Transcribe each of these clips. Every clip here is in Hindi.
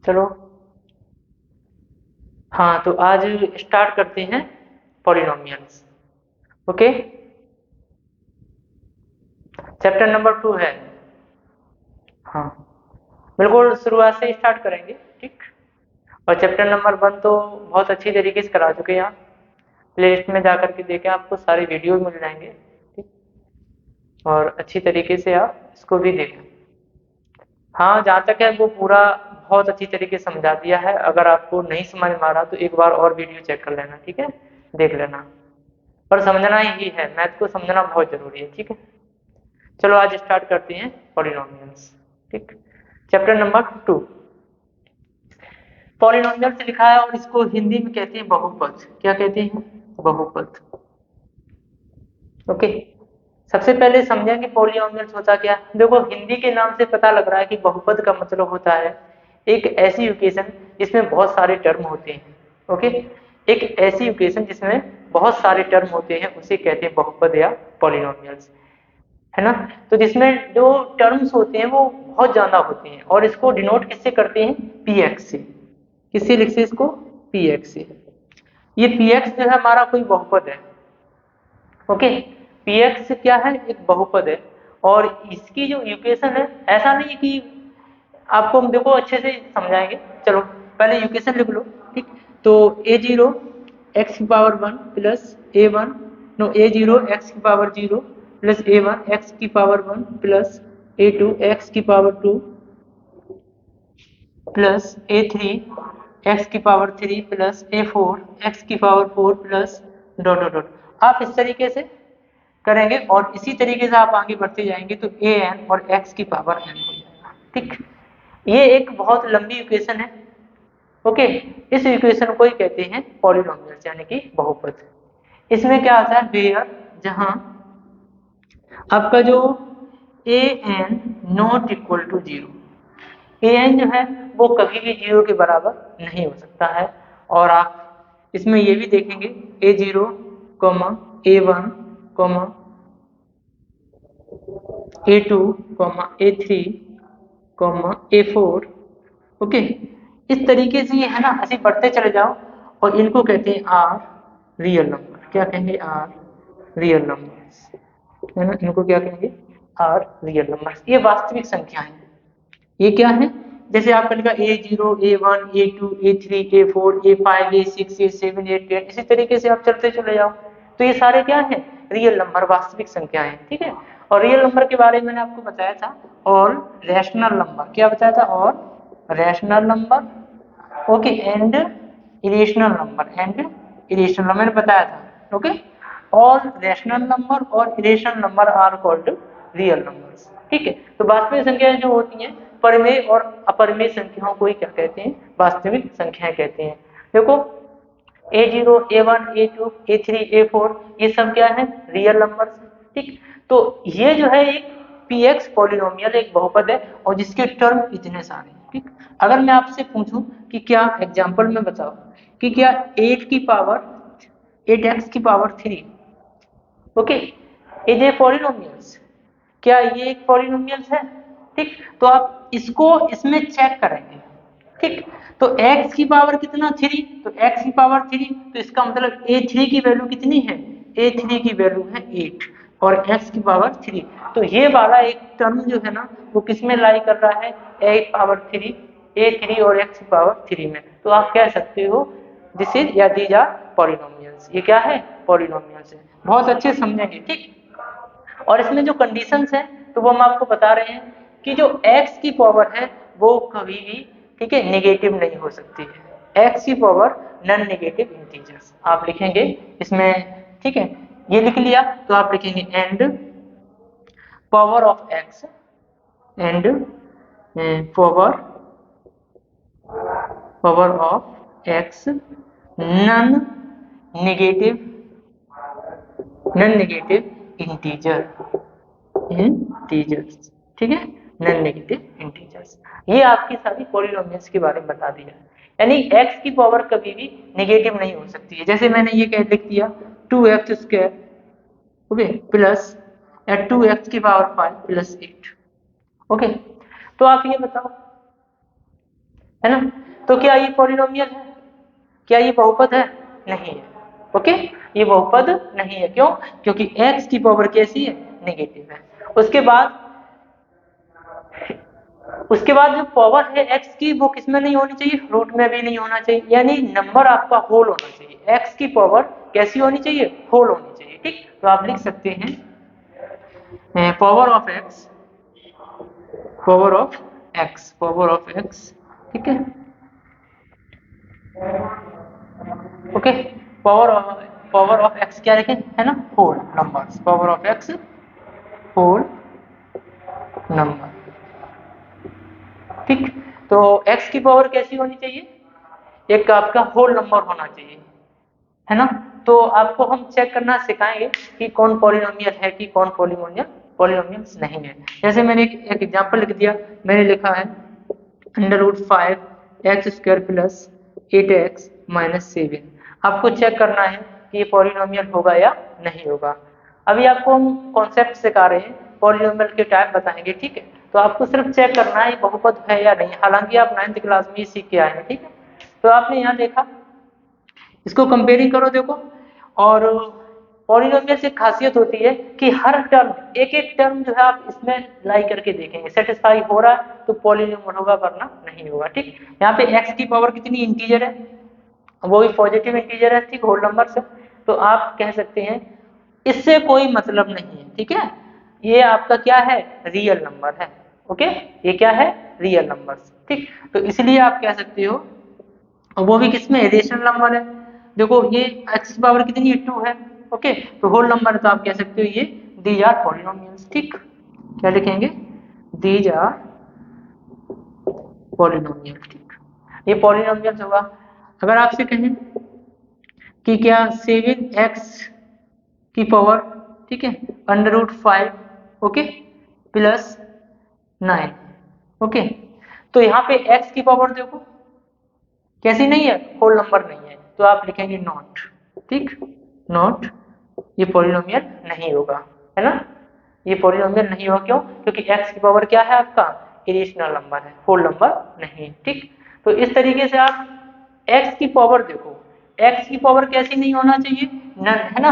चलो हाँ, तो आज स्टार्ट करते हैं पॉलिनोमियल्स। ओके, चैप्टर नंबर 2 है। हाँ बिल्कुल, शुरुआत से स्टार्ट करेंगे। ठीक, और चैप्टर नंबर 1 तो बहुत अच्छी तरीके से करा चुके हैं आप। प्ले लिस्ट में जाकर के देखें, आपको सारे वीडियो मिल जाएंगे। ठीक, और अच्छी तरीके से आप इसको भी देखें। हाँ, जहाँ तक है वो पूरा बहुत अच्छी तरीके से समझा दिया है। अगर आपको नहीं समझ में आ रहा तो एक बार और वीडियो चेक कर लेना, ठीक है, देख लेना। और समझना ही है, मैथ को समझना बहुत जरूरी है। ठीक है, चलो आज स्टार्ट करते हैं पॉलिनोमियल्स। ठीक, चैप्टर नंबर 2 पॉलिनोमियल्स लिखा है और इसको हिंदी में कहते हैं बहुपद। क्या कहते हैं? बहुपद। ओके, सबसे पहले समझें कि पॉलिनोमियल्स होता क्या। देखो, हिंदी के नाम से पता लग रहा है कि बहुपद का मतलब होता है एक ऐसी इक्वेशन जिसमें बहुत सारे टर्म होते हैं। ओके, एक ऐसी इक्वेशन जिसमें बहुत सारे टर्म होते हैं उसे कहते हैं बहुपद या पॉलिनोमियल्स, है ना। तो जिसमें जो टर्म्स होते हैं वो बहुत ज्यादा होते हैं और इसको डिनोट किससे करते हैं? पीएक्स से। किससे लिखते हैं इसको? पीएक्स से। ये पीएक्स जो है हमारा कोई बहुपद है। ओके, पीएक्स क्या है? एक बहुपद है। और इसकी जो इक्वेशन है, ऐसा नहीं कि आपको हम देखो अच्छे से समझाएंगे। चलो पहले इक्वेशन लिख लो। ठीक, तो a0 x की power 1 plus a1 no a0 x की पावर 0 प्लस a1 x की पावर 1 प्लस a2 x की पावर 2 प्लस a3 x की पावर 3 प्लस a4 x की power 4 plus dot dot dot. आप इस तरीके से करेंगे और इसी तरीके से आप आगे बढ़ते जाएंगे तो a n और x की पावर n हो जाएगा। ठीक, ये एक बहुत लंबी इक्वेशन है। ओके, इस इक्वेशन को ही कहते हैं पॉलिनोमियल्स यानी कि बहुपद। इसमें क्या आता है? वेयर, जहां आपका जो a n not equal to 0, A N जो है वो कभी भी 0 के बराबर नहीं हो सकता है। और आप इसमें ये भी देखेंगे a0, a1, a2, a3, a4। Okay, इस तरीके से ये है ना, ऐसे बढ़ते चले जाओ और इनको कहते हैं आर रियल नंबर। क्या कहेंगे? आर रियल नंबर्स, है ना। इनको क्या कहेंगे? Are real numbers. ये वास्तविक संख्या है। ये क्या है? जैसे आपका लिखा a0, a1, a2, a3, a4, a5, a6, a7, a10, इसी तरीके से आप चलते चले जाओ तो ये सारे क्या है? रियल नंबर, वास्तविक संख्याएं। ठीक है, और रियल नंबर के बारे में मैंने आपको बताया था और रैशनल नंबर। क्या बताया था? और rational number. Okay, and irrational number, मैंने बताया था। ओके, और रैशनल नंबर और irrational number are called real numbers. ठीक है, तो वास्तविक संख्याएं जो होती हैं, परिमेय और अपरिमेय संख्याओं को ही क्या कहते हैं? वास्तविक संख्याएं कहते हैं। देखो a0, a1, a2, a3, a4 ये सब क्या है? Real numbers. ठीक, तो ये जो है एक px पॉलिनोमियल एक बहुपद है और जिसके टर्म इतने सारे हैं। ठीक, अगर मैं आपसे पूछूं कि क्या एग्जांपल में बताओ कि क्या 8 की पावर 8x की power 3, okay, is a polynomials, क्या ये एक पॉलिनोमियल्स है? ठीक, तो आप इसको इसमें चेक करेंगे। ठीक, तो x की पावर कितना? 3, तो x की पावर 3, तो इसका मतलब a3 की वैल्यू कितनी है? a3 की वैल्यू है 8 और x की पावर 3। तो ये वाला एक टर्म जो है ना वो किसमें लाई कर रहा है? a पावर 3, a3 और x की पावर 3 में। तो आप कह सकते हो दिस इज या दीज आर पॉलिनोमियल्स। ये क्या है? पॉलिनोमियल्स है। बहुत अच्छे समझेंगे। ठीक, और इसमें जो कंडीशंस है तो वो हम आपको बता रहे हैं कि जो x की पावर है वो कभी भी, ठीक है, नेगेटिव नहीं हो सकती है। x की पावर नॉन नेगेटिव इंटीजर्स आप लिखेंगे इसमें। ठीक है, ये लिख लिया तो आप लिखेंगे and power of x and power of x non negative integer integers. ठीक है, नॉन नेगेटिव इंटीजर्स। ये आपकी सारी पॉलिनोमियल्स के बारे में बता दिया। यानी x की पावर कभी भी नेगेटिव नहीं हो सकती है। जैसे मैंने ये कह लिख दिया 2x², ओके, प्लस 2x की पावर 5 प्लस 8। ओके, तो आप ये बताओ है ना। तो क्या ये पॉलिनोमियल है? क्या ये बहुपद है? नहीं है। ओके, ये बहुपद नहीं है। क्यों? क्योंकि x की पावर कैसी है? नेगेटिव है। उसके बाद जो पावर है x की, वो किस में नहीं होनी चाहिए? रूट में भी नहीं होना चाहिए, यानी नंबर आपका होल होना चाहिए। x की पावर कैसी होनी चाहिए? होल होनी चाहिए। ठीक, तो आप लिख सकते हैं power of x, power of x, power of x। ठीक है, ओके। पावर ऑफ x क्या लिखें, है ना? Whole numbers, power of x whole number. ठीक, तो x की पावर कैसी होनी चाहिए? एक आपका होल नंबर होना चाहिए, है ना। तो आपको हम चेक करना सिखाएंगे कि कौन पॉलिनोमियल है कि कौन पॉलिनोमियल पॉलिनोमियल्स नहीं है। जैसे मैंने एक एग्जांपल लिख दिया, मैंने लिखा है √5 x² प्लस 8x-7। आपको चेक करना है कि ये पॉलिनोमियल होगा या नहीं होगा। अभी आपको हम कॉन्सेप्ट सिखा रहे हैं, पॉलिनोमियल के टाइप बताएंगे। ठीक है, तो आपको सिर्फ चेक करना है बहुपद है या नहीं। हालांकि आप 9th क्लास में ही सीख के आए हैं। ठीक है, तो आपने यहाँ देखा, इसको कंपेयरिंग करो, देखो। और पॉलिनोमियल से खासियत होती है कि हर टर्म, एक एक टर्म जो है आप इसमें लाई करके देखेंगे, सेटिस्फाई हो रहा है तो पॉलिनोमियल होगा, वरना नहीं होगा। ठीक, यहाँ पे x की पावर कितनी? इंटीजर है, वो भी पॉजिटिव इंटीजर है। ठीक, होल नंबर से, तो आप कह सकते हैं इससे कोई मतलब नहीं है। ठीक है, ये आपका क्या है? रियल नंबर है। ओके, ये क्या है? Real number. ठीक, तो इसलिए आप कह सकते हो, और वो भी किसमें? रेशनल नंबर है। देखो ये x की पावर कितनी है? 2 है। ओके, तो होल नंबर है, तो आप कह सकते हो ये दीज आर पॉलिनोमियल्स। ठीक, क्या लिखेंगे? These are polynomial. ठीक, ये पॉलिनोमियल्स होगा। अगर आपसे कहें कि क्या 7x की पावर, ठीक है, √5, ओके, प्लस 9, ओके, तो यहाँ पे x की पावर देखो कैसी नहीं है? होल नंबर नहीं है, तो आप लिखेंगे नॉट। ठीक, नॉट, ये पॉलिनोमियल नहीं होगा, है ना। ये पॉलिनोमियल नहीं होगा। क्यों? क्योंकि x की पावर क्या है आपका? इरेशनल नंबर है, होल नंबर नहीं। ठीक, तो इस तरीके से आप x की पावर देखो, x की पावर कैसी नहीं होना चाहिए? नन, है ना।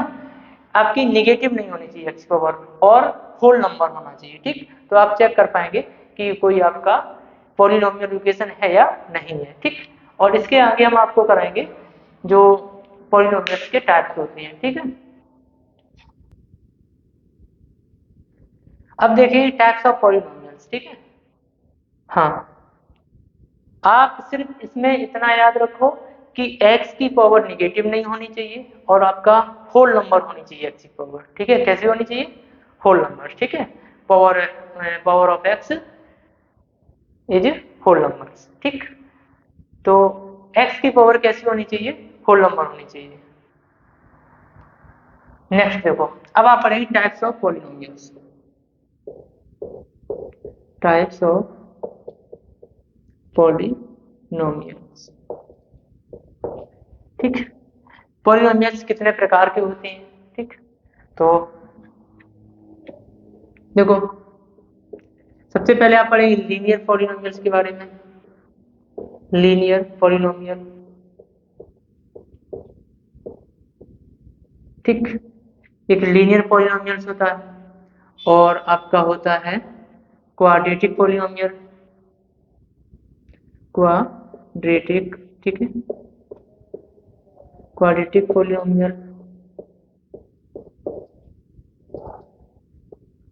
आपकी नेगेटिव नहीं होनी चाहिए x की पावर, और होल नंबर होना चाहिए। ठीक, तो आप चेक कर पाएंगे कि कोई आपका पॉलिनोमियल इक्वेशन है या नहीं है। ठीक, और इसके आगे हम आपको कराएंगे जो पॉलिनोमियल्स के टाइप्स होते हैं। ठीक है, अब देखिए टाइप्स ऑफ पॉलिनोमियल्स। ठीक है, हाँ, आप सिर्फ इसमें इतना याद रखो कि x की पावर निगेटिव नहीं होनी चाहिए, और आपका होल नंबर होनी चाहिए x की पावर। ठीक है, कैसे होनी चाहिए? Whole number. ठीक है, power power of x is whole number. ठीक, तो x की पावर कैसी होनी चाहिए? होल नंबर होनी चाहिए। नेक्स्ट देखो, अब आप पढ़ेंगे types of polynomials. Types of polynomials. ठीक, पॉलिनोमियल्स कितने प्रकार के होते हैं? ठीक, तो देखो, सबसे पहले आप पढ़ेंगे लीनियर पॉलिनोमियल्स के बारे में। लीनियर पॉलिनोमियल, ठीक, एक लीनियर पॉलिनोमियल्स होता है, और आपका होता है क्वाड्रेटिक पॉलिनोमियल, क्वाड्रेटिक। ठीक है, क्वाड्रेटिक पॉलिनोमियल,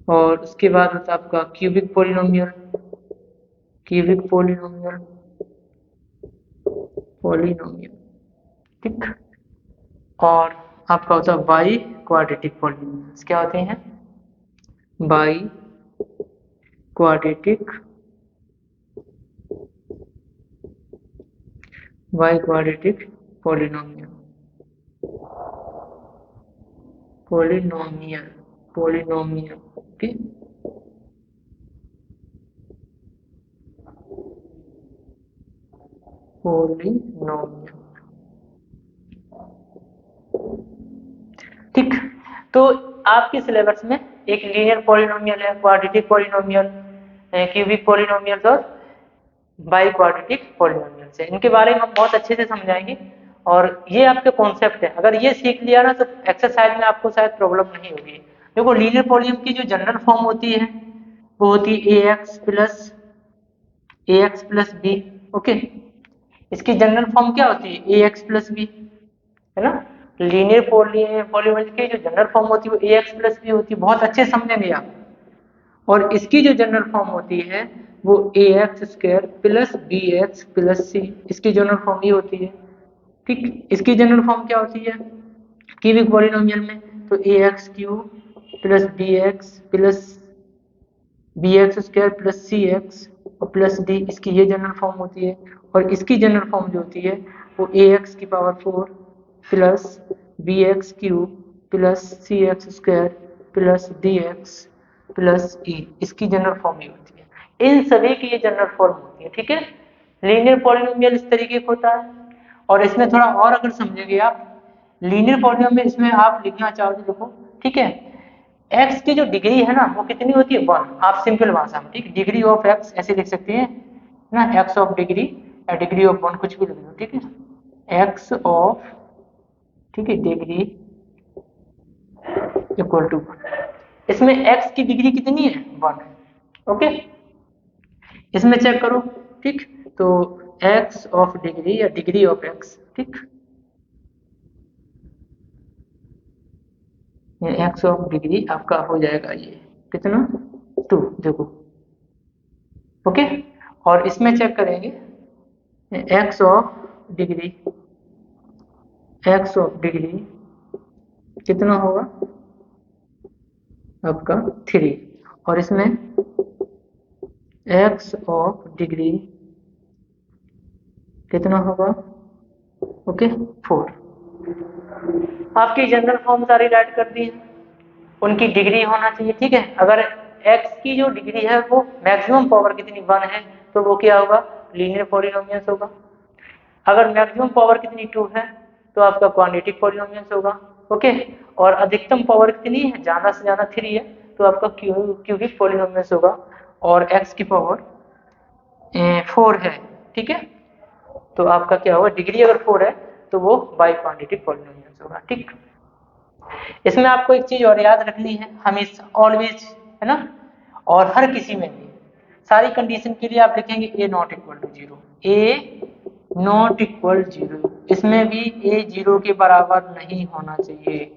और उसके बाद होता है आपका cubic polynomial, cubic polynomial, polynomial. ठीक, और आपका होता है बाई क्वाड्रेटिक पॉलिनोमियल्स। क्या होते हैं? By quadratic, by quadratic polynomial, polynomial, polynomial. Okay, polynomial. ठीक, तो आपके सिलेबस में एक लीनियर पॉलिनोमियल है, क्वाड्रेटिक पॉलिनोमियल, क्यूबिक पॉलिनोमियल और बाई क्वाड्रेटिक पॉलिनोमियल। पॉलिनोमियल्स है, इनके बारे में हम बहुत अच्छे से समझाएंगे। और ये आपके कॉन्सेप्ट है, अगर ये सीख लिया ना तो एक्सरसाइज में आपको शायद प्रॉब्लम नहीं होगी। देखो लीनियर पॉलिनोमियल की जो जनरल फॉर्म होती है वो होती है ax प्लस बी। ओके, इसकी जनरल फॉर्म क्या होती है ax प्लस बी, है ना। लीनियर पॉलिनोमियल की जो जनरल फॉर्म होती है वो ax प्लस बी होती है, बहुत अच्छे समझेंगे आप। और इसकी जो जनरल फॉर्म होती है वो a x square plus b x plus c, इसकी जनरल फॉर्म ये होती है। ठीक, इसकी जनरल फॉर्म क्या होती है क्यूबिक पॉलिनोमियल में, तो a x cube plus b x square plus c x और प्लस डी, इसकी ये जनरल फॉर्म होती है। और इसकी जनरल फॉर्म जो होती है वो ए एक्स की power 4 plus b x cube plus c x square plus d x plus e, इसकी जनरल फॉर्म ये होती है। इन सभी की ये जनरल फॉर्म होती है। ठीक है, लीनियर पॉलिनोमियल इस तरीके का होता है। और इसमें थोड़ा और अगर समझेंगे आप, लीनियर पॉलिनोमियल इसमें आप लिखना चाहो तो देखो, ठीक है, एक्स की जो डिग्री है ना वो कितनी होती है 1, आप सिंपल भाषा में, ठीक, डिग्री ऑफ एक्स ऐसे लिख सकते हैं ना, एक्स ऑफ डिग्री या डिग्री ऑफ 1 कुछ भी लिख दो, ठीक है, एक्स ऑफ, ठीक है, डिग्री इक्वल टू 1। इसमें x की डिग्री कितनी है 1। ओके, इसमें चेक करो, ठीक, तो x ऑफ डिग्री या डिग्री ऑफ x, ठीक, ये x ऑफ डिग्री आपका हो जाएगा ये कितना 2, देखो। ओके, और इसमें चेक करेंगे x ऑफ डिग्री कितना होगा आपका 3, और इसमें x ऑफ डिग्री कितना होगा, ओके 4। आपकी जनरल फॉर्म सारी राइट कर दी है, उनकी डिग्री होना चाहिए, ठीक है। अगर x की जो डिग्री है वो मैक्सिमम पावर कितनी 1 है तो वो क्या होगा, लीनियर पॉलिनोमियल्स होगा। अगर मैक्सिमम पावर कितनी 2 है तो आपका क्वाड्रेटिक पॉलिनोमियल्स होगा। ओके, और अधिकतम पावर कितनी है, ज्यादा से ज्यादा 3 है तो आपका क्यूबिक पॉलिनोमियल्स होगा। और x की पावर 4 है, ठीक है, तो आपका क्या होगा, डिग्री अगर 4 है तो वो बाई क्वाड्रेटिक पॉलिनोमियल्स होगा। ठीक, इसमें आपको एक चीज और याद रखनी है हमेशा, ऑलवेज, है ना, और हर किसी में भी सारी कंडीशन के लिए आप लिखेंगे a not equal to 0, a not equal 0, इसमें भी a 0 के बराबर नहीं होना चाहिए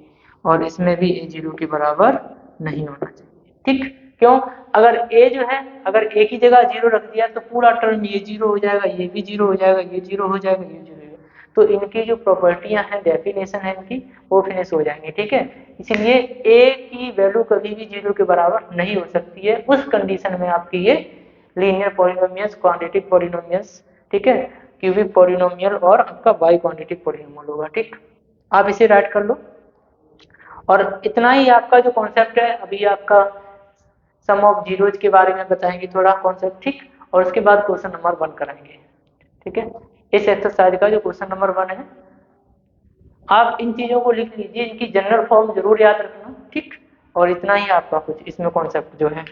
और इसमें भी a 0 के बराबर नहीं होना चाहिए। ठीक, क्यों, अगर a जो है अगर a की जगह 0 रख दिया तो पूरा टर्म ये 0 हो जाएगा, ये भी 0 हो जाएगा, ये 0 हो जाएगा, ये 0 हो जाएगा, तो इनकी जो प्रॉपर्टियां हैं, डेफिनेशन है इनकी, वो फिनिश हो जाएंगी। ठीक है, इसलिए a की वैल्यू कभी भी 0 के बराबर नहीं हो सकती है, उस कंडीशन में आपकी ये लीनियर पॉलिनोमियल्स, क्वाड्रेटिक पॉलिनोमियल्स, ठीक है, क्यूबिक पॉलिनोमियल और आपका बाई क्वाड्रेटिक पॉलिनोमियल होगा। ठीक, आप इसे राइट कर लो। और इतना ही आपका जो कॉन्सेप्ट है, अभी आपका सम ऑफ जीरोज के बारे में बताएंगे थोड़ा कॉन्सेप्ट, ठीक, और उसके बाद क्वेश्चन नंबर 1 कराएंगे। ठीक है, इस एक्सरसाइज का जो क्वेश्चन नंबर 1 है, आप इन चीजों को लिख लीजिए, इनकी जनरल फॉर्म जरूर याद रखना। ठीक, और इतना ही आपका कुछ इसमें कॉन्सेप्ट जो है।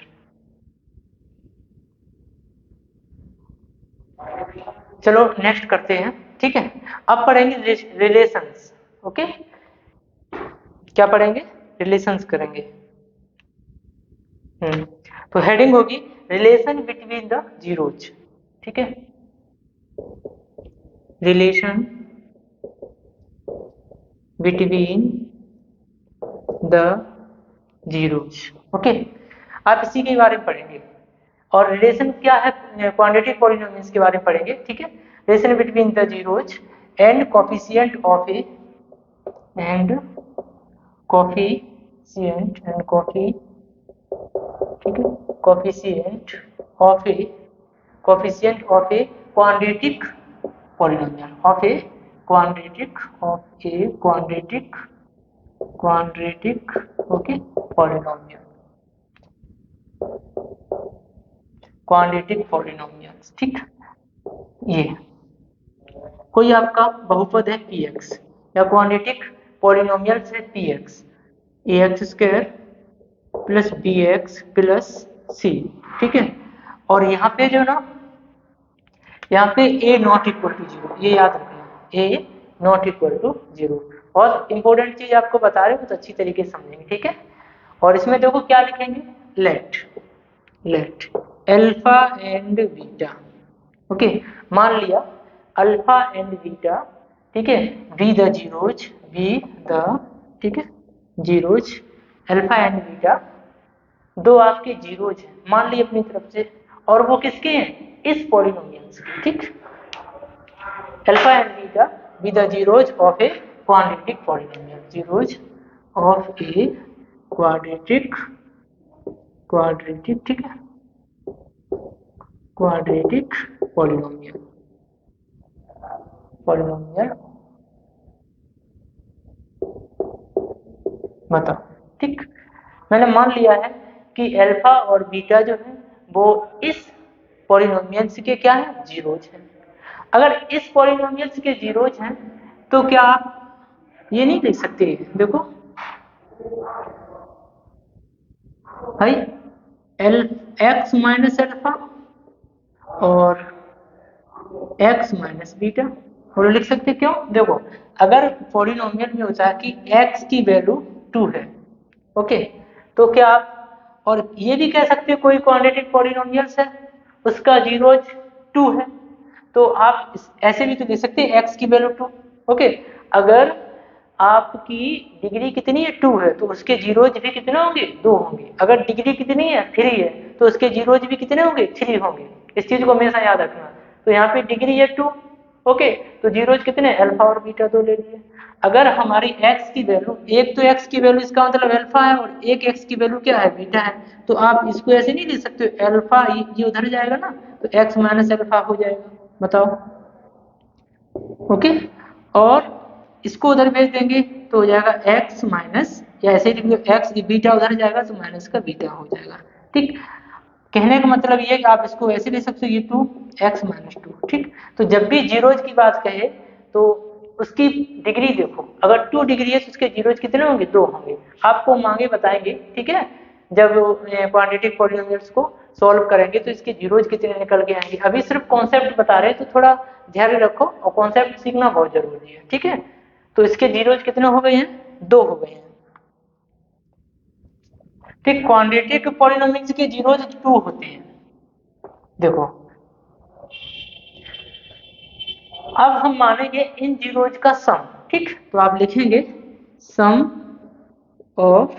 चलो नेक्स्ट करते हैं। ठीक है, अब पढ़ेंगे रिलेशंस। ओके, क्या पढ़ेंगे, रिलेशंस करेंगे। तो हेडिंग होगी रिलेशन बिटवीन द जीरोज। ठीक है, relation between the zeros. Okay, आप इसी के बारे में पढ़ेंगे। और रिलेशन क्या है, क्वाड्रेटिक पॉलिनोमियल्स के बारे में पढ़ेंगे। ठीक है, relation between the zeros and coefficient of A coefficient ठीक है, coefficient of a quadratic polynomial quadratic okay polynomial, quadratic polynomials. ठीक, ये कोई आपका बहुपद है px या क्वाड्रेटिक पॉलिनोमियल्स है px, ax square plus bx plus c। ठीक है, और यहाँ पे जो ना यहाँ पे a नॉट इक्वल टू 0, ये याद रखना, a नॉट इक्वल टू 0। और इंपॉर्टेंट चीज आपको बता रहे हो तो अच्छी तरीके से समझेंगे, ठीक है। और इसमें देखो क्या लिखेंगे, let alpha and beta, okay. मान लिया अल्फा एंड बीटा, ठीक है, be the zeros, be the, ठीक है, जीरोज, अल्फा एंड बीटा दो आपके जीरोज हैं मान ली अपनी तरफ से, और वो किसके हैं, इस पॉलिनोमियल्स के, ठीक। Alpha and beta be the zeros of a quadratic polynomial, zeros of a quadratic, ठीक है, क्वाड्रेटिक पॉलिनोमियल, बताओ, ठीक। मैंने मान लिया है कि अल्फा और बीटा जो है वो इस पॉलिनोमियल्स के क्या है, जीरोज हैं। अगर इस पॉलिनोमियल्स के जीरोज हैं तो क्या आप ये नहीं लिख सकते, देखो भाई एल एक्स माइनस अल्फा और एक्स माइनस बीटा, और लिख सकते क्यों, देखो अगर पॉलिनोमियल में होता है कि एक्स की वैल्यू 2 है, ओके, तो क्या आप और ये भी कह सकते हैं कोई क्वाड्रेटिक पॉलिनोमियल्स है उसका जीरोज 2 है, तो आप ऐसे भी तो लिख सकते हैं एक्स की वैल्यू 2, ओके। अगर आपकी डिग्री कितनी है, 2 है, तो उसके जीरोज भी कितने होंगे, 2 होंगे। अगर डिग्री कितनी है, 3 है, तो उसके जीरोज भी कितने होंगे, 3 होंगे। इस चीज को हमेशा याद रखना। तो यहाँ पे डिग्री है 2, ओके, तो जीरोज कितने, अल्फा और बीटा 2 ले लिए। अगर हमारी x की वैल्यू, एक तो x की वैल्यू इसका मतलब अल्फा है और एक x की वैल्यू क्या है, बीटा है, तो आप इसको ऐसे नहीं लिख सकते अल्फा, ये उधर जाएगा ना, तो x माइनस अल्फा हो जाएगा, बताओ, ओके। और इसको उधर भेज देंगे तो हो जाएगा x माइनस, या ऐसे ही लिख दो x, बीटा उधर जाएगा तो माइनस का बीटा हो जाएगा, ठीक। कहने का मतलब ये कि आप इसको ऐसे ले सकते हो, ये 2x माइनस 2, ठीक। तो जब भी जीरोज की बात कहे तो उसकी डिग्री देखो, अगर 2 डिग्री है तो उसके जीरोज कितने होंगे, 2 होंगे। आपको मांगे बताएंगे, ठीक है, जब क्वाड्रेटिक पॉलिनोमियल्स को सॉल्व करेंगे तो इसके जीरोज कितने निकल के आएंगे। अभी सिर्फ कॉन्सेप्ट बता रहे हैं तो थोड़ा ध्यान रखो, और कॉन्सेप्ट सीखना बहुत जरूरी है, ठीक है। तो इसके जीरोज कितने हो गए हैं, 2 हो गए हैं, ठीक। क्वाड्रेटिक पॉलिनोमियल्स के जीरोज 2 होते हैं, देखो। अब हम मानेंगे इन जीरोज का सम, ठीक। तो आप लिखेंगे सम ऑफ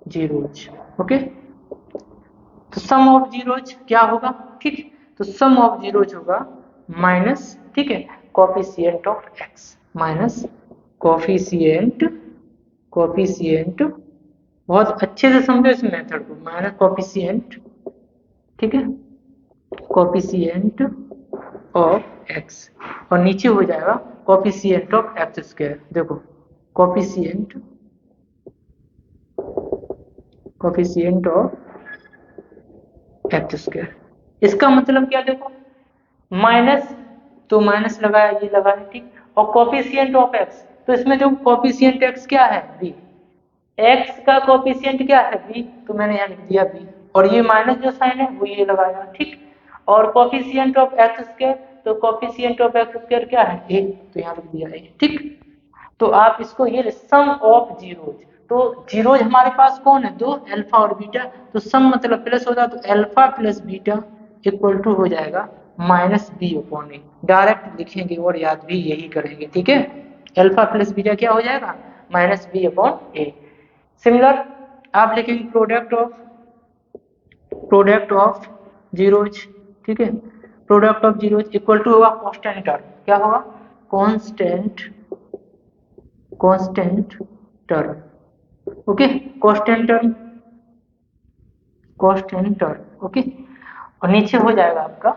जीरोज, ओके। तो सम ऑफ जीरोज क्या होगा, ठीक। तो सम ऑफ जीरोज होगा माइनस, ठीक है, coefficient of x, minus coefficient, बहुत अच्छे से समझो इस मेथड को, माइनस कोफिशिएंट, ठीक है, कोफिशिएंट ऑफ एक्स, और नीचे हो जाएगा कोफिशिएंट ऑफ एक्स स्क्वायर, देखो कोफिशिएंट ऑफ एक्स स्क्वायर। इसका मतलब क्या, देखो माइनस, तो माइनस लगाया, ये लगाया, ठीक। और कोफिशिएंट ऑफ एक्स, तो इसमें देखो कोफिशिएंट एक्स क्या है, बी, एक्स का कोफिशिएंट क्या है, बी, तो मैंने यहाँ लिख दिया बी, और ये माइनस जो साइन है वो ये लगाया, ठीक। और कोफिशिएंट ऑफ एक्स स्क्वायर, तो कोफिशिएंट ऑफ एक्स स्क्वायर क्या है, ए, तो यहाँ लिख दिया ए, ठीक। तो आप इसको ये सम ऑफ जीरोज, तो जीरोज हमारे पास कौन है, 2, अल्फा और बीटा, तो सम मतलब प्लस होगा, तो alpha plus beta equal to हो जाएगा minus B upon A, direct लिखेंगे और याद भी यही करेंगे, ठीक है। अल्फा प्लस बीटा क्या हो जाएगा, minus B upon a. Similar आप लिखेंगे प्रोडक्ट ऑफ जीरोज, ठीक है, product of zeros equal to होगा कांस्टेंट टर्म, क्या होगा, constant term, okay, constant term, okay. और नीचे हो जाएगा आपका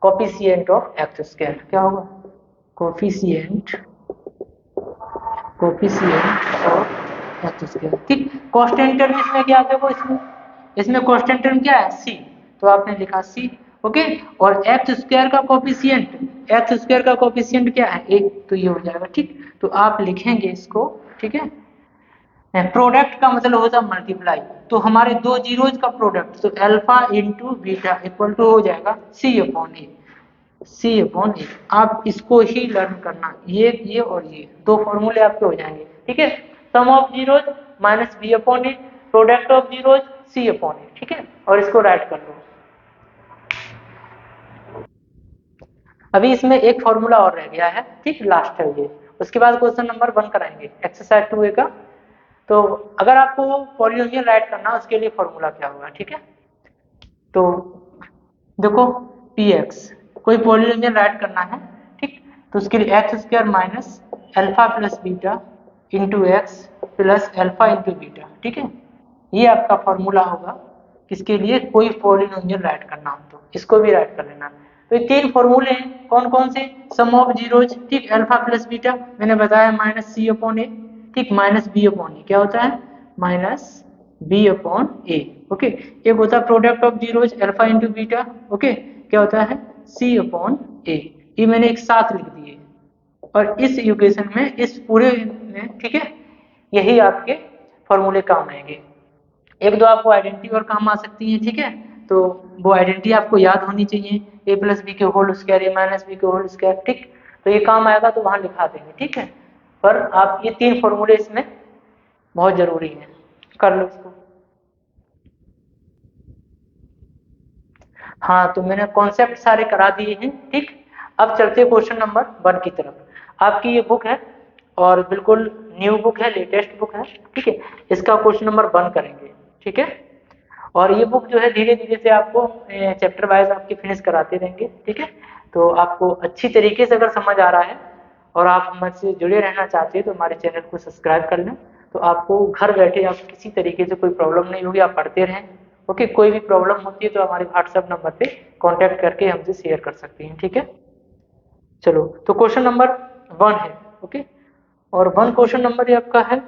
कोफिशिएंट ऑफ एक्स स्क्वायर, क्या होगा, कोफिशिएंट ऑफ एक्स स्क्वायर, ठीक। कांस्टेंट टर्म इसमें क्या, देखो इसमें कांस्टेंट टर्म क्या है, सी, तो आपने लिखा सी, ओके। और एक्स स्क्वायर का कोफिशिएंट क्या है, 1, तो ये हो जाएगा, ठीक। तो आप लिखेंगे इसको, ठीक है। प्रोडक्ट का मतलब होता है मल्टीप्लाई, तो हमारे दो जीरोज का प्रोडक्ट, तो alpha into beta equal to हो जाएगा सी अपॉन ए, सी अपॉन ए। आप इसको ही लर्न करना, ये और ये दो फॉर्मूले आपके हो जाएंगे, ठीक है। Sum of zeros minus B upon a, product of zeros c upon a, ठीक है। और इसको राइट कर लो। अभी इसमें एक फॉर्मूला और रह गया है, ठीक, लास्ट है ये। उसके बाद क्वेश्चन नंबर 1 कराएंगे एक्सरसाइज 2A का। तो अगर आपको पॉलिनोमियल राइट करना उसके लिए फॉर्मूला क्या होगा, ठीक है। तो देखो px कोई पॉलिनोमियल राइट करना है, ठीक, तो उसके लिए x square minus alpha plus beta into x plus alpha into beta, ठीक है। ये आपका फॉर्मूला होगा किसके लिए, कोई पॉलिनोमियल राइट करना हो तो इसको भी राइट कर लेना। तो ये 3 फॉर्मूले हैं, कौन कौन से, सम ऑफ जीरोज, ठीक, अल्फा प्लस बीटा मैंने बताया माइनस सी अपॉन ए, ठीक, माइनस बी अपॉन ए, क्या होता है माइनस बी अपॉन ए, ओके। एक होता है product of zeros alpha into beta, okay, क्या होता है सी अपॉन ए। ये मैंने एक साथ लिख दिए और इस इक्वेशन में, इस पूरे में, ठीक है, यही आपके फॉर्मूले काम आएंगे। एक दो आपको आइडेंटिटी और काम आ सकती है, ठीक है। तो वो आइडेंटिटी आपको याद होनी चाहिए, ए प्लस बी के होल स्क्वायर, ए माइनस बी के होल स्क्वायर, ठीक। तो ये काम आएगा तो वहां लिखा देंगे, ठीक है। पर आप ये 3 फॉर्मूले इसमें बहुत जरूरी है, कर लो इसको। हाँ, तो मैंने कॉन्सेप्ट सारे करा दिए हैं, ठीक। अब चलते क्वेश्चन नंबर 1 की तरफ। आपकी ये बुक है और बिल्कुल न्यू बुक है, लेटेस्ट बुक है, ठीक है। इसका क्वेश्चन नंबर 1 करेंगे, ठीक है। और ये बुक जो है धीरे धीरे से आपको चैप्टर वाइज आपके फिनिश कराते रहेंगे, ठीक है। तो आपको अच्छी तरीके से अगर समझ आ रहा है और आप हमसे जुड़े रहना चाहते हैं तो हमारे चैनल को सब्सक्राइब कर लें। तो आपको घर बैठे आप किसी तरीके से कोई प्रॉब्लम नहीं होगी, आप पढ़ते रहें, ओके। कोई भी प्रॉब्लम होती है तो हमारे व्हाट्सएप नंबर पे कांटेक्ट करके हमसे शेयर कर सकती हैं, ठीक है। चलो, तो क्वेश्चन नंबर 1 है, ओके। और 1 क्वेश्चन नंबर ये आपका है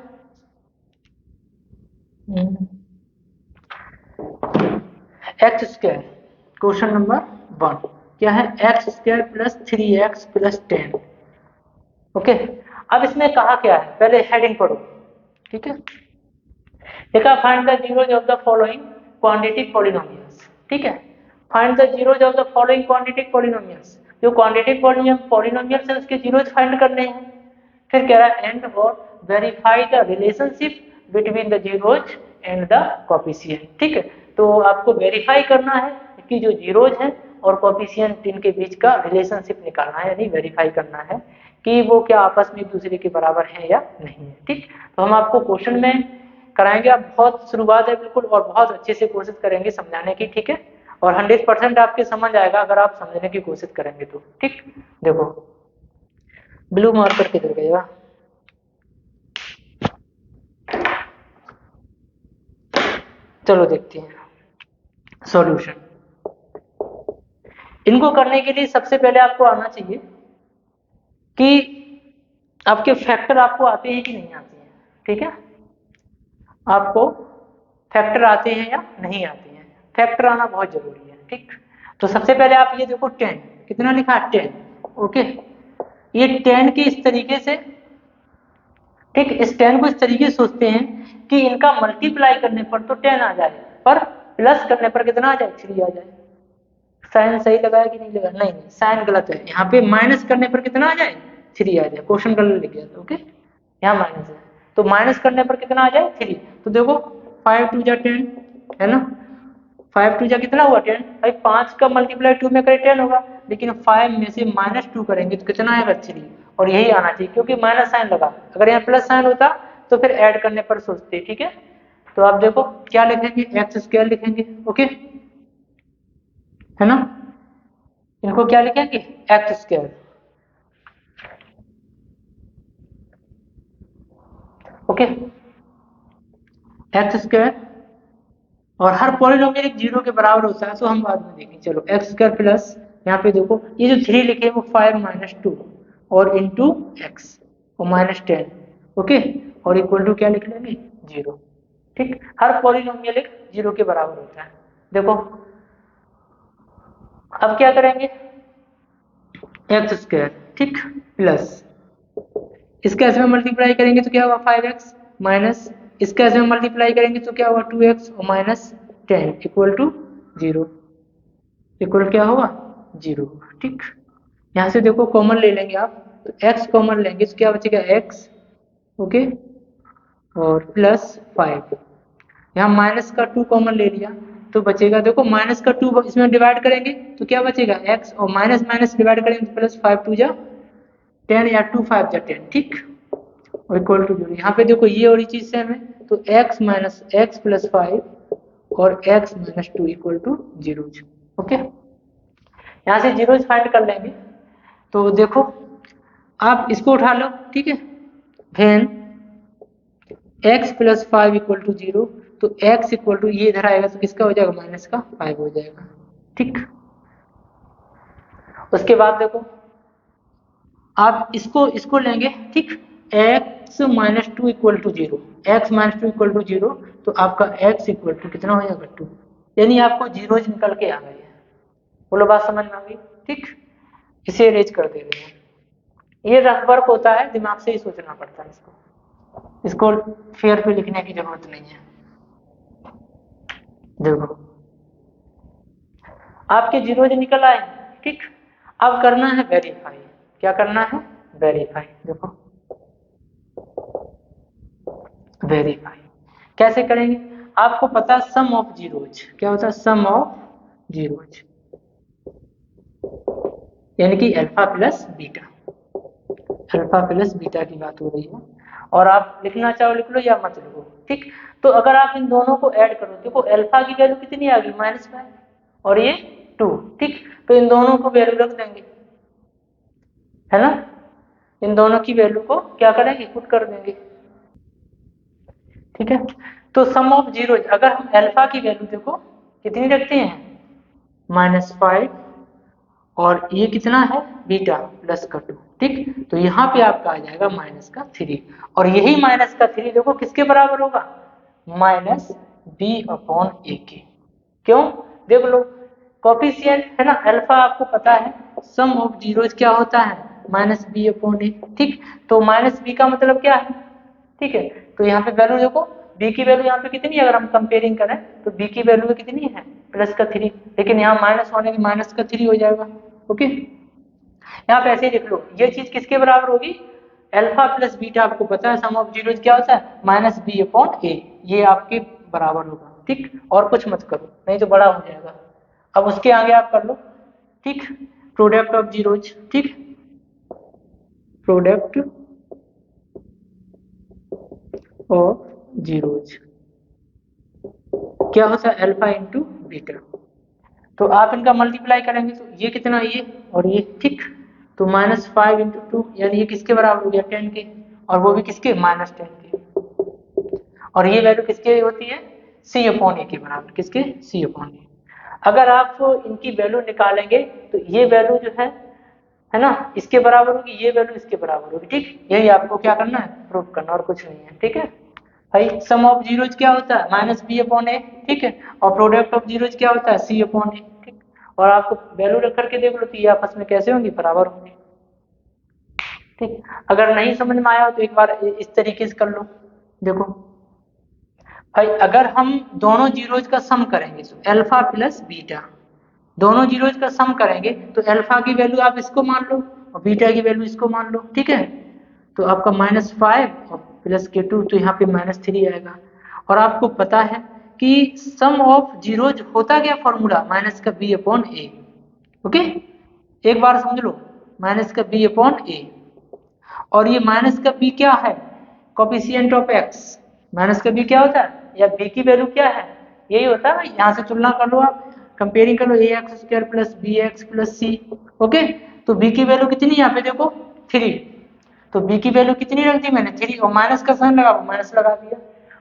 एक्स स्क्वायर। क्वेश्चन नंबर 1 क्या है, x square plus 3x plus 10, okay. अब इसमें कहा क्या है, पहले हेडिंग पढ़ो, ठीक है। देखा find the zeros of the following quadratic polynomials, ठीक है। Find the zeros of the following quadratic polynomials, जो क्वाड्रेटिक पॉलिनोमियल्स है उसके जीरोज फाइंड करने हैं। फिर कह रहा है एंड और verify the relationship between the zeros and the coefficient, ठीक है। तो आपको वेरीफाई करना है कि जो जीरोज हैं और कोफिशिएंट इनके बीच का रिलेशनशिप निकालना है, यानी वेरीफाई करना है कि वो क्या आपस में एक दूसरे के बराबर है या नहीं है, ठीक। तो हम आपको क्वेश्चन में कराएंगे, आप बहुत शुरुआत है बिल्कुल और बहुत अच्छे से कोशिश करेंगे समझाने की, ठीक है। और 100% आपके समझ आएगा अगर आप समझने की कोशिश करेंगे तो, ठीक। देखो ब्लू मार्कर किधर गया, चलो देखते हैं सॉल्यूशन। इनको करने के लिए सबसे पहले आपको आना चाहिए कि आपके फैक्टर आपको आते हैं कि नहीं आते हैं, ठीक है। आपको फैक्टर आते हैं या नहीं आते हैं, फैक्टर आना बहुत जरूरी है, ठीक। तो सबसे पहले आप ये देखो 10 कितना लिखा है 10, ओके। ये 10 के इस तरीके से, ठीक, इस 10 को इस तरीके से सोचते हैं कि इनका मल्टीप्लाई करने पर तो 10 आ जाए, पर प्लस करने पर कितना आ जाए 3 आ जाए। साइन सही लगाया कि नहीं लगाया, नहीं नहीं साइन गलत है, यहाँ पे माइनस करने पर कितना आ जाए 3 आ जाए, क्वेश्चन गलत लिख गया था, ओके। यहाँ माइनस है तो माइनस करने पर कितना आ जाए 3। तो देखो 5 2 जा 10 है ना, 5 2 जा कितना हुआ 10, भाई 5 का मल्टीप्लाई 2 में करे 10 होगा, लेकिन 5 में से -2 करेंगे तो कितना आएगा 3। और यही आना चाहिए क्योंकि माइनस साइन लगा, अगर यहाँ प्लस साइन होता तो फिर ऐड करने पर सोचते, ठीक है। तो आप देखो क्या लिखेंगे, एक्स स्क्वायर लिखेंगे, ओके, है ना। इनको क्या लिखेंगे x square, okay, x square. और हर पॉलिनोमियल एक 0 के बराबर होता है तो हम बाद में देखेंगे। चलो एक्स स्क्वायर प्लस, यहाँ पे देखो ये जो 3 लिखे वो 5 - 2 और इंटू एक्स और -10, ओके। और इक्वल टू क्या लिख लेंगे 0, ठीक। हर पॉलिनोमियल एक 0 के बराबर होता है। देखो अब क्या करेंगे, एक्स स्क्वायर, ठीक, प्लस इसके ऐसे में मल्टीप्लाई करेंगे तो क्या होगा 5x माइनस इसके ऐसे में मल्टीप्लाई करेंगे तो क्या होगा 2x और -10 इक्वल टू 0, इक्वल क्या होगा 0, ठीक। यहाँ से देखो कॉमन ले लेंगे आप, तो x कॉमन लेंगे तो क्या बचेगा x, ओके, और प्लस 5। यहाँ माइनस का 2 कॉमन ले लिया तो बचेगा, देखो माइनस का 2 इसमें डिवाइड करेंगे तो क्या बचेगा x, और माइनस माइनस डिवाइड करेंगे तो प्लस 5 2 जा 10 या 2 5 जा 10, ठीक, और इक्वल टू 0। यहाँ पे देखो ये और ये चीज सेम है, तो x माइनस एक्स प्लस 5 और x minus 2 equal to 0। Okay, यहाँ से जीरोज फाइंड कर लेंगे। तो देखो आप इसको उठा लो, ठीक है, when x plus 5 equal to 0, तो x इक्वल टू ये इधर आएगा तो किसका हो जाएगा, माइनस का 5 हो जाएगा, ठीक। उसके बाद देखो आप इसको लेंगे, ठीक, x minus 2 equal to 0, x minus 2 equal to 0, तो आपका x इक्वल टू कितना हो जाएगा 2, यानी आपको जीरोज निकल के आ गए हैं। बोलो बात समझ में आ गई, ठीक। इसे अरेंज कर दे रहे हैं, ये रफ वर्क होता है, दिमाग से ही सोचना पड़ता है इसको फेयर पे लिखने की जरूरत नहीं है। देखो आपके जीरोज निकल आए, ठीक, अब करना है वेरीफाई। क्या करना है, वेरीफाई। देखो वेरीफाई कैसे करेंगे, आपको पता है सम ऑफ जीरोज क्या होता है, सम ऑफ जीरोज यानी कि alpha plus beta, alpha plus beta की बात हो रही है, और आप लिखना चाहो लिख लो या मत लिखो, ठीक। तो अगर आप इन दोनों को ऐड करो, देखो अल्फा की वैल्यू कितनी आ गई, -5, और ये 2, ठीक, तो इन दोनों को वैल्यू रख देंगे, है ना, इन दोनों की वैल्यू को क्या करेंगे, पुट कर देंगे, ठीक है। तो सम ऑफ जीरो, अगर हम अल्फा की वैल्यू देखो कितनी रखते हैं, -5, और ये कितना है, बीटा प्लस का 2, ठीक, तो यहाँ पे आपका आ जाएगा -3, और यही -3 देखो किसके बराबर होगा, -b/a के। क्यों, देख लो कोफिशिएंट है ना, अल्फा आपको पता है, सम ऑफ जीरोज क्या होता है, -b/a, ठीक, तो -b का मतलब क्या है, ठीक है, तो यहाँ पे वैल्यू देखो, b की वैल्यू यहाँ पे कितनी है, अगर हम कंपेयरिंग करें तो b की वैल्यू कितनी है, +3, लेकिन यहाँ माइनस होने की -3 हो जाएगा, ओके। यहाँ पे ऐसे ही लिख लो, ये चीज किसके बराबर होगी, अल्फा प्लस बीटा, आपको पता है सम ऑफ जीरोज क्या होता है, -b/a, ये आपके बराबर होगा, ठीक, और कुछ मत करो नहीं तो बड़ा हो जाएगा। अब उसके आगे आप कर लो, ठीक, प्रोडक्ट ऑफ जीरोज, ठीक, प्रोडक्ट ऑफ जीरोज क्या होता है, अल्फा इंटू बीटा, तो आप इनका मल्टीप्लाई करेंगे तो ये कितना, ये और ये, ठीक, तो -5 इंटू 2 यानी ये किसके बराबर हो गया, 10 के, और वो भी किसके, -10 के, और ये वैल्यू किसके होती है, c/a के बराबर, किसके, c/a। अगर आप इनकी वैल्यू निकालेंगे तो ये वैल्यू जो है ना, इसके बराबर होगी, ये वैल्यू इसके बराबर होगी, ठीक, यही आपको क्या करना है, प्रूव करना, और कुछ नहीं है, ठीक है भाई। सम ऑफ जीरोज क्या होता है, -b/a, ठीक है, और प्रोडक्ट ऑफ जीरोज क्या होता है, c/a, ठीक, और आपको वैल्यू रख करके देख लो तो ये आपस में कैसे होंगी, बराबर होंगी, ठीक। अगर नहीं समझ में आया हो तो एक बार इस तरीके से कर लो। देखो भाई अगर हम दोनों जीरोज का सम करेंगे तो अल्फा प्लस बीटा, दोनों जीरोज का सम करेंगे तो अल्फा की वैल्यू आप इसको मान लो और बीटा की वैल्यू इसको मान लो, ठीक है, तो आपका -5 और प्लस के 2, तो यहाँ पे -3 आएगा। और आपको पता है कि सम ऑफ जीरोज होता क्या फॉर्मूला, -b/a, ओके, एक बार समझ लो, -b/a, और ये -b क्या है, कोफिशिएंट ऑफ x, -b क्या होता है, या b की वैल्यू क्या है, यही होता है, यहाँ से तुलना कर लो आप, कंपेयरिंग कर लो, ax² + bx + c, ओके, तो b की वैल्यू कितनी है, यहाँ पे देखो 3, तो b की वैल्यू कितनी रख दी मैंने, 3, और माइनस का साइन लगा, माइनस लगा दिया,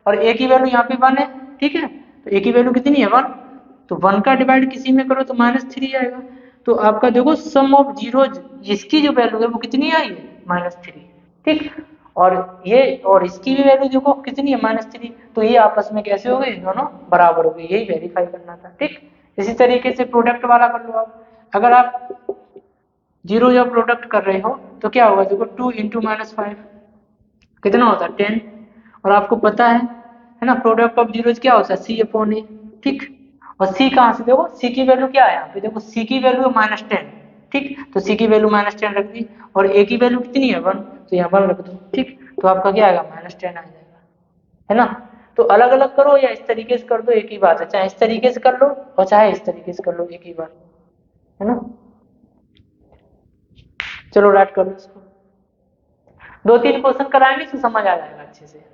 और a की वैल्यू यहाँ पे 1 है, ठीक है, तो a की वैल्यू कितनी है, 1, तो 1 का डिवाइड किसी में करो तो -3 आएगा, तो आपका देखो सम ऑफ जीरोज इसकी जो वैल्यू है वो कितनी आई है, -3, ठीक, और ये और इसकी भी वैल्यू देखो कितनी है, -3, तो ये आपस में कैसे हो गए, दोनों बराबर हो गए, यही वेरीफाई करना था, ठीक। इसी तरीके से प्रोडक्ट वाला कर लो आप, अगर आप जीरो या प्रोडक्ट कर रहे हो तो क्या होगा, देखो 2 × -5 कितना होता है, 10, और आपको पता है ना, प्रोडक्ट ऑफ जीरोज क्या होता है, c/a, ठीक, और c कहाँ से, देखो c की वैल्यू क्या है, यहाँ पे देखो c की वैल्यू है -10, ठीक, तो सी की वैल्यू -10 रख दी और ए की वैल्यू कितनी है 1, तो यहाँ 1 रख दो। ठीक, तो आपका क्या आएगा -10 आ जाएगा, है ना। तो अलग अलग करो या इस तरीके से कर दो, एक ही बात है, चाहे इस तरीके से कर लो और चाहे इस तरीके से कर लो, एक ही बात है ना। चलो राइट कर लो इसको, 2-3 क्वेश्चन कराएंगे तो समझ आ जाएगा अच्छे से।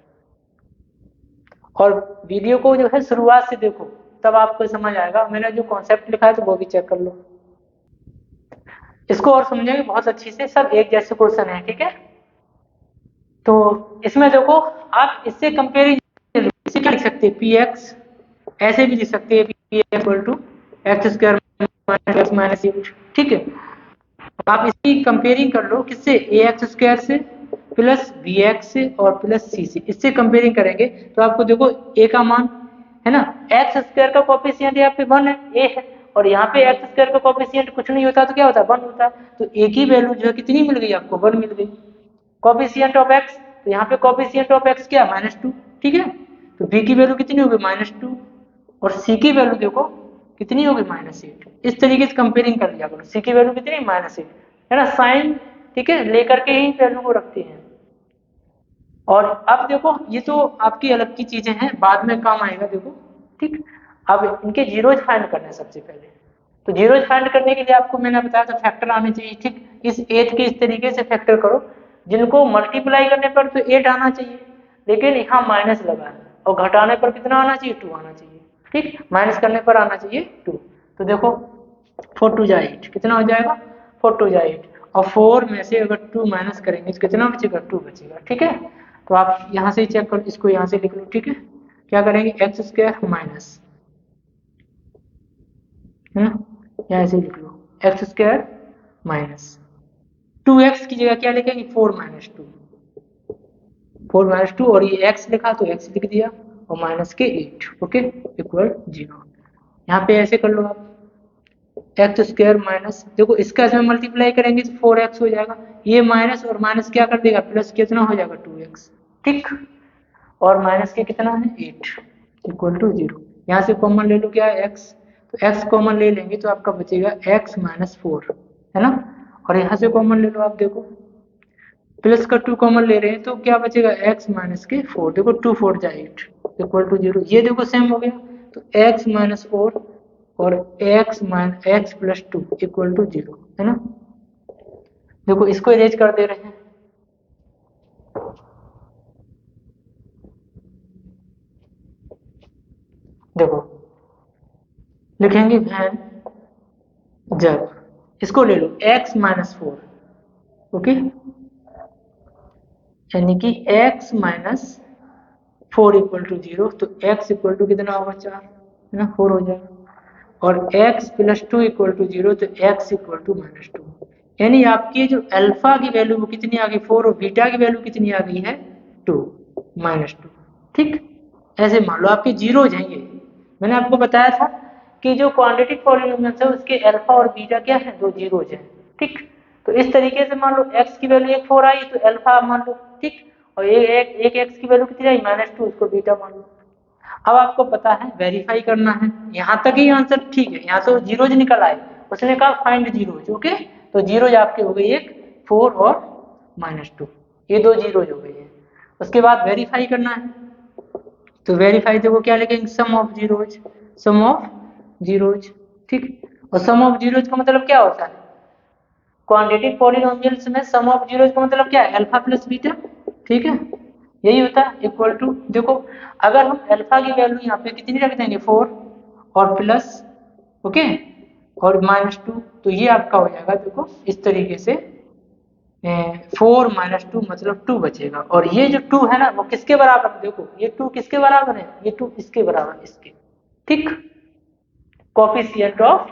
और वीडियो को जो है शुरुआत से देखो, तब आपको समझ आएगा। मैंने जो कॉन्सेप्ट लिखा है तो वो भी चेक कर लो, इसको और समझेंगे बहुत अच्छी से। सब एक जैसे क्वेश्चन है, ठीक है। तो इसमें देखो, आप इससे कंपेरिजन इसे क्या लिख सकते हैं, पी एक्स ऐसे भी लिख सकते हैं, p equal to x square minus 8, ठीक है। आप इसकी कंपेयरिंग कर लो किससे, ए एक्स स्क्वायर से प्लस बी एक्स से और प्लस सी से, इससे कंपेयरिंग करेंगे तो आपको देखो ए का मान है ना, एक्स स्क्वायर का कोफिशिएंट यहाँ पे 1 है, ए है, और यहाँ पे एक्स स्क्वायर का कोफिशिएंट कुछ नहीं होता तो क्या होता है 1 होता है, तो ए की वैल्यू जो है कितनी मिल गई आपको, 1 मिल गई। कोफिशिएंट ऑफ एक्स, तो यहाँ पे कोफिशिएंट ऑफ एक्स क्या -2, ठीक है, तो बी की वैल्यू कितनी होगी -2 और सी की वैल्यू देखो कितनी होगी -8। इस तरीके से कंपेयरिंग कर लिया करो, सी की वैल्यू कितनी -8 है ना, साइन ठीक है लेकर के ही वैल्यू को रखते हैं। और अब देखो ये तो आपकी अलग की चीजें हैं, बाद में काम आएगा देखो, ठीक। अब इनके जीरोज फाइंड करने सबसे पहले, तो जीरोज फाइंड करने के लिए आपको मैंने बताया था फैक्टर आने चाहिए, ठीक। इस 8 के इस तरीके से फैक्टर करो, जिनको मल्टीप्लाई करने पर तो 8 आना चाहिए, लेकिन यहाँ माइनस लगा है और घटाने पर कितना आना चाहिए, 2 आना चाहिए, ठीक। माइनस करने पर आना चाहिए 2, तो देखो 4 2 जा 8, कितना हो जाएगा 4 2 जा 8, और 4 में से अगर 2 माइनस करेंगे तो कितना बचेगा 2 बचेगा, ठीक है। तो आप यहाँ से चेक करो, इसको यहाँ से लिख लो, ठीक है। क्या करेंगे एक्स स्क्वायर माइनस, है ना, यहाँ से लिख लो एक्स स्क्वायर माइनस 2x की जगह क्या लिखेंगे 4 माइनस 2, 4 माइनस 2 और ये x लिखा तो x लिख दिया और माइनस के 8, ओके इक्वल 0। यहाँ पे ऐसे कर लो आप एक्स स्क्वायर माइनस, देखो इसका इसमें मल्टीप्लाई करेंगे तो 4x हो जाएगा, ये माइनस और माइनस क्या कर देगा प्लस, कितना हो जाएगा 2x, ठीक। और माइनस के कितना है 8 इक्वल टू 0। यहाँ से कॉमन ले लो क्या है x, तो x कॉमन ले लेंगे तो आपका बचेगा x माइनस 4, है ना। और यहाँ से कॉमन ले लो, आप देखो प्लस का 2 कॉमन ले रहे हैं तो क्या बचेगा x माइनस के 4, देखो 2 4 जा 8 इक्वल टू 0, ये देखो सेम हो गया, तो x माइनस 4 और x प्लस 2 इक्वल टू 0, है ना। देखो इसको इरेज कर दे रहे हैं, देखो लिखेंगे वैन जब, इसको ले लो x माइनस 4, ओके, यानी कि x माइनस 4 इक्वल टू 0, तो x इक्वल टू कितना होगा 4, है ना 4 हो जाएगा, और x प्लस 2 इक्वल टू 0, तो x इक्वल टू -2, यानी आपकी जो अल्फा की वैल्यू वो कितनी आ गई 4 और बीटा की वैल्यू कितनी आ गई है 2 -2, ठीक। ऐसे मान लो आपके जीरोज हैं ये, मैंने आपको बताया था कि जो क्वांटिटिव पॉलिनोमियल्स है उसके अल्फा और बीटा क्या है, 2 जीरोज हैं, ठीक। तो इस तरीके से मान लो x की वैल्यू 1 4 आई तो अल्फा मान लो, ठीक, और एक x की वैल्यू कितनी आई -2, उसको बीटा मान लो। अब आपको पता है वेरीफाई करना है, यहाँ तक ही आंसर ठीक है, यहाँ से जीरोज निकल आए, उसने कहा फाइंड जीरोज, ओके, तो जीरोज आपके हो गई एक 4 और -2, ये 2 जीरोज हो गई है। उसके बाद वेरीफाई करना है, तो वेरीफाई देखो क्या लिखेंगे sum of zeros, sum of zeros, ठीक, और सम ऑफ जीरोज का मतलब क्या होता है, क्वांटिटिव पॉलिनोमियल्स में सम ऑफ जीरोज का मतलब क्या है अल्फा प्लस बीटा, ठीक है, यही होता है इक्वल टू, देखो अगर हम अल्फा की वैल्यू यहाँ पे कितनी रख देंगे 4 और प्लस, ओके, और -2, तो ये आपका हो जाएगा देखो इस तरीके से 4 -2 मतलब 2 बचेगा, और ये जो 2 है ना वो किसके बराबर है, देखो ये 2 किसके बराबर है, ये 2 इसके बराबर, इसके, ठीक, कोफिशिएंट ऑफ,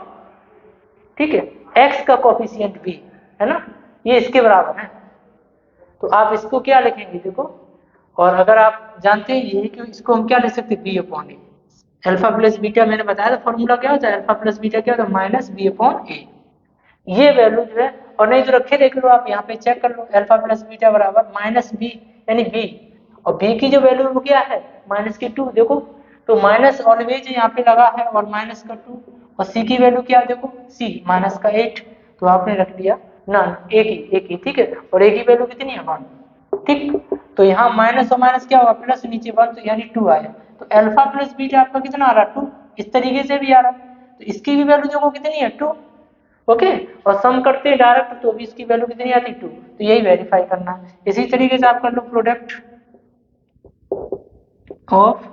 ठीक है, x का कोफिशिएंट b है ना, ये इसके बराबर है, तो आप इसको क्या लिखेंगे देखो, और अगर आप जानते हैं ये कि इसको हम क्या लिख सकते हैं b अपॉन ए, अल्फा प्लस बीटा मैंने बताया था फॉर्मूला क्या होता है, अल्फा प्लस बीटा क्या होता है माइनस b अपॉन ए, ये वैल्यू जो है, और नहीं तो रखे देख लो आप यहाँ पे चेक कर लो अल्फा प्लस बीटा बराबर माइनस बी यानी b, और b की जो वैल्यू वो क्या है -2, देखो तो माइनस ऑलवेज यहाँ पे लगा है और -2, और c की वैल्यू क्या है देखो c -8, तो आपने रख दिया नन, एक ही, ठीक है। और ए की वैल्यू कितनी है 1, ठीक। तो यहाँ माइनस और माइनस क्या होगा, प्लस, नीचे 1, तो यानी 2 आया। तो अल्फा प्लस बीटा आपका कितना आ रहा है 2, इस तरीके से भी आ रहा है। तो इसकी भी वैल्यू देखो कितनी है 2, ओके। और सम करते हैं डायरेक्ट तो भी इसकी वैल्यू कितनी आती है 2, तो यही वेरीफाई करना है। इसी तरीके से आप कर लो प्रोडक्ट ऑफ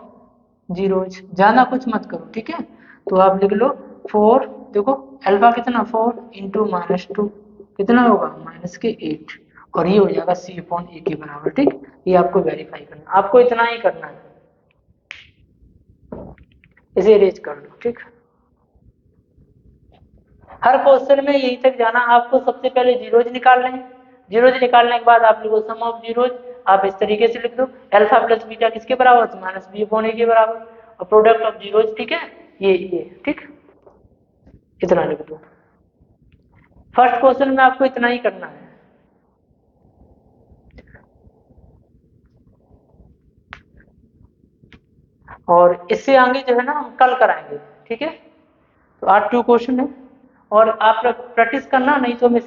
जीरोज, ज्यादा कुछ मत करो, ठीक है। तो आप लिख लो 4, देखो अल्फा कितना 4 इंटू -2 कितना होगा -8, और ये हो जाएगा C अपॉन ए के बराबर, ठीक। ये आपको वेरीफाई करना, आपको इतना ही करना है, इसे अरेंज कर लो, ठीक। हर क्वेश्चन में यहीं तक जाना, आपको सबसे पहले जीरोज निकालने हैं। जीरोज निकालने के बाद आप लोगों सम ऑफ जीरोज आप इस तरीके से लिख दो, अल्फा प्लस बीटा किसके बराबर, तो -b अपॉन ए के बराबर, और प्रोडक्ट ऑफ जीरोज, ठीक है, ये ठीक, इतना लिख दो। फर्स्ट क्वेश्चन में आपको इतना ही करना है। और इससे आगे जो है ना हम कल कराएंगे, ठीक है। तो आज 2 क्वेश्चन है, और आप प्रैक्टिस करना, नहीं तो मैं